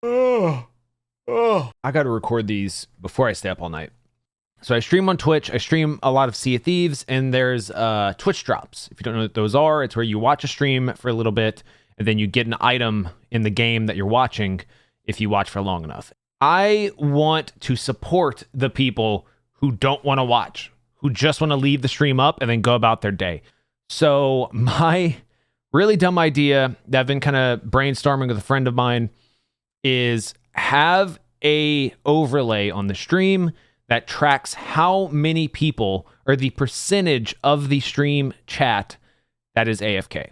Oh, I got to record these before I stay up all night. So I stream on Twitch. I stream a lot of Sea of Thieves, and there's Twitch drops. If you don't know what those are, it's where you watch a stream for a little bit, and then you get an item in the game that you're watching if you watch for long enough. I want to support the people who don't want to watch, who just want to leave the stream up and then go about their day. So my really dumb idea that I've been kind of brainstorming with a friend of mine is have a overlay on the stream that tracks how many people or the percentage of the stream chat that is AFK.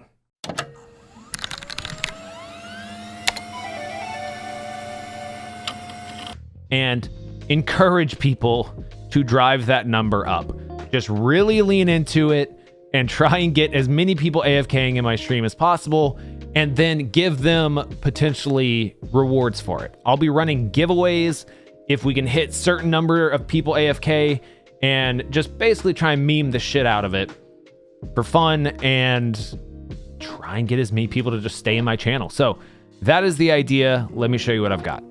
And encourage people to drive that number up. Just really lean into it and try and get as many people AFKing in my stream as possible, and then give them potentially rewards for it. I'll be running giveaways if we can hit certain number of people AFK, and just basically try and meme the shit out of it for fun and try and get as many people to just stay in my channel. So that is the idea. Let me show you what I've got.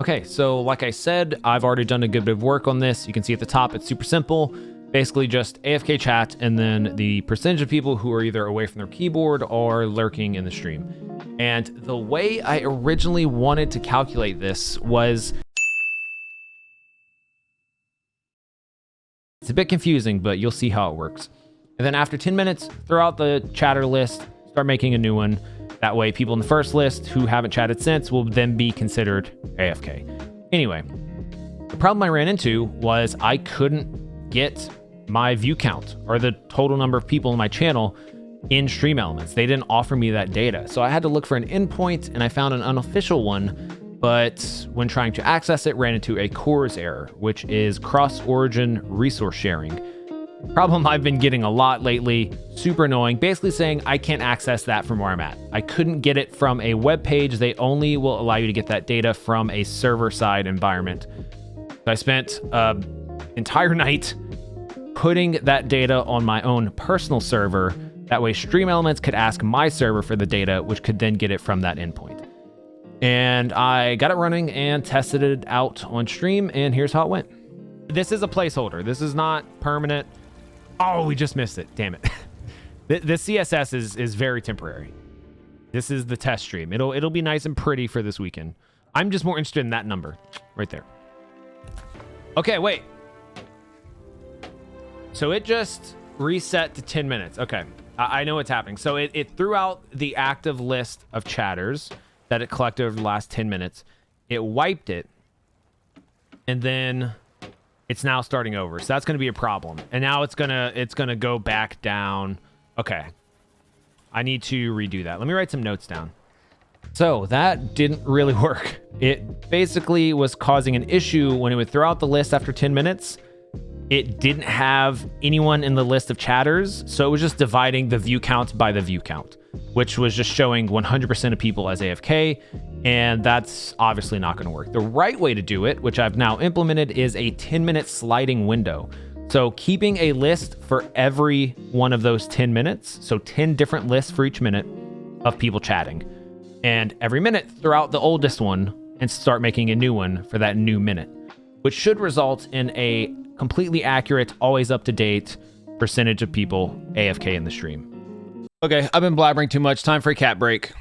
Okay, so like I said, I've already done a good bit of work on this. You can see at the top, it's super simple. Basically just AFK chat, and then the percentage of people who are either away from their keyboard or lurking in the stream. And the way I originally wanted to calculate this was... It's a bit confusing, but you'll see how it works. And then after 10 minutes, throw out the chatter list, start making a new one. That way, people in the first list who haven't chatted since will then be considered AFK. Anyway, the problem I ran into was I couldn't get my view count or the total number of people in my channel in Stream Elements. They didn't offer me that data. So I had to look for an endpoint, and I found an unofficial one, but when trying to access it, ran into a CORS error, which is cross-origin resource sharing. Problem I've been getting a lot lately, super annoying, basically saying I can't access that from where I'm at. I couldn't get it from a web page. They only will allow you to get that data from a server-side environment. So I spent an entire night putting that data on my own personal server. That way Stream Elements could ask my server for the data, which could then get it from that endpoint. And I got it running and tested it out on stream, and here's how it went. This is a placeholder. This is not permanent. Oh, we just missed it. Damn it. The CSS is very temporary. This is the test stream. It'll be nice and pretty for this weekend. I'm just more interested in that number right there. Okay, wait. So it just reset to 10 minutes. Okay, I know what's happening. So it threw out the active list of chatters that it collected over the last 10 minutes. It wiped it, and then it's now starting over. So that's going to be a problem. And now it's gonna go back down. Okay, I need to redo that. Let me write some notes down. So that didn't really work. It basically was causing an issue when it would throw out the list after 10 minutes. It didn't have anyone in the list of chatters, so it was just dividing the view count by the view count, which was just showing 100% of people as AFK, and that's obviously not going to work. The right way to do it, which I've now implemented, is a 10-minute sliding window. So keeping a list for every one of those 10 minutes, so 10 different lists for each minute of people chatting, and every minute throw out the oldest one and start making a new one for that new minute, which should result in a completely accurate, always up-to-date percentage of people AFK in the stream. Okay, I've been blabbering too much. Time for a cat break.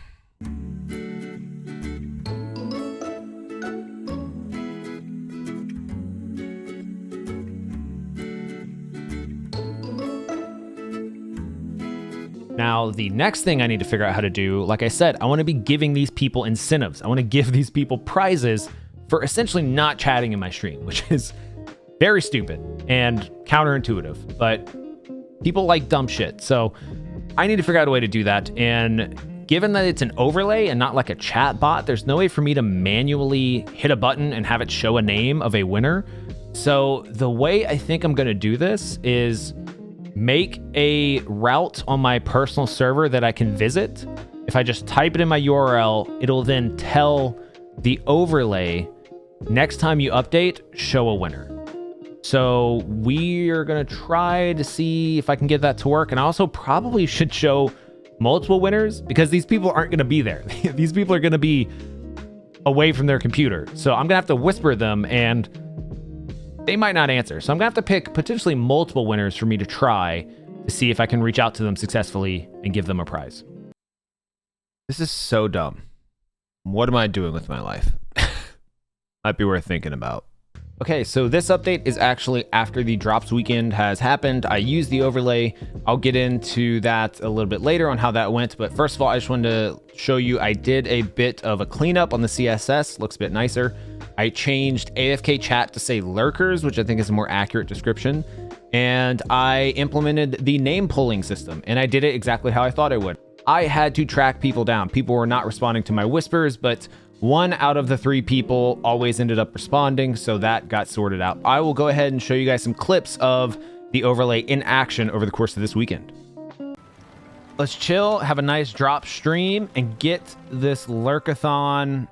Now, the next thing I need to figure out how to do, like I said, I want to be giving these people incentives. I want to give these people prizes for essentially not chatting in my stream, which is very stupid and counterintuitive, but people like dumb shit. So I need to figure out a way to do that. And given that it's an overlay and not like a chat bot, there's no way for me to manually hit a button and have it show a name of a winner. So the way I think I'm going to do this is make a route on my personal server that I can visit. If I just type it in my URL, it'll then tell the overlay, next time you update, show a winner. So we are going to try to see if I can get that to work. And I also probably should show multiple winners, because these people aren't going to be there. These people are going to be away from their computer. So I'm gonna have to whisper them and they might not answer. So I'm gonna have to pick potentially multiple winners for me to try to see if I can reach out to them successfully and give them a prize. This is so dumb. What am I doing with my life? Might be worth thinking about. Okay, so this update is actually after the drops weekend has happened. I used the overlay. I'll get into that a little bit later on how that went. But first of all, I just wanted to show you I did a bit of a cleanup on the CSS. Looks a bit nicer. I changed AFK chat to say Lurkers, which I think is a more accurate description. And I implemented the name pulling system, and I did it exactly how I thought I would. I had to track people down. People were not responding to my whispers, but 1 out of the 3 people always ended up responding, so that got sorted out. I will go ahead and show you guys some clips of the overlay in action over the course of this weekend. Let's chill, have a nice drop stream, and get this Lurkathon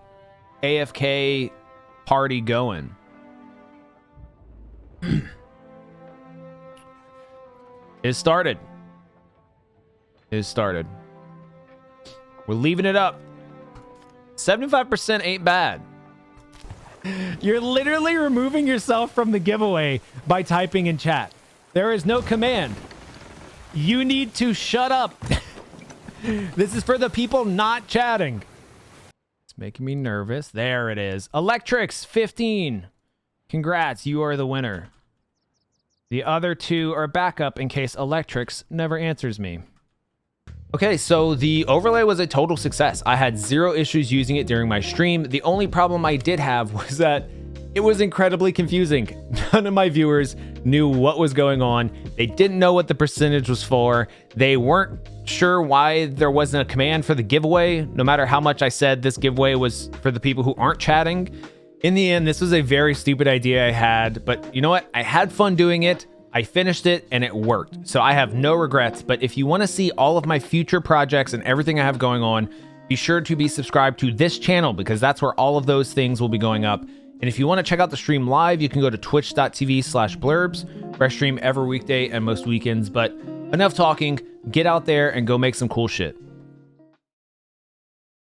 AFK party going. It started. We're leaving it up. 75% ain't bad. You're literally removing yourself from the giveaway by typing in chat. There is no command. You need to shut up. This is for the people not chatting. It's making me nervous. There it is. Electrics 15. Congrats, you are the winner. The other 2 are backup in case Electrics never answers me. Okay, so the overlay was a total success. I had 0 issues using it during my stream. The only problem I did have was that it was incredibly confusing. None of my viewers knew what was going on. They didn't know what the percentage was for. They weren't sure why there wasn't a command for the giveaway, no matter how much I said this giveaway was for the people who aren't chatting. In the end, this was a very stupid idea I had, but you know what? I had fun doing it. I finished it and it worked. So I have no regrets, but if you want to see all of my future projects and everything I have going on, be sure to be subscribed to this channel because that's where all of those things will be going up. And if you want to check out the stream live, you can go to twitch.tv/blurbs, where I stream every weekday and most weekends. But enough talking, get out there and go make some cool shit.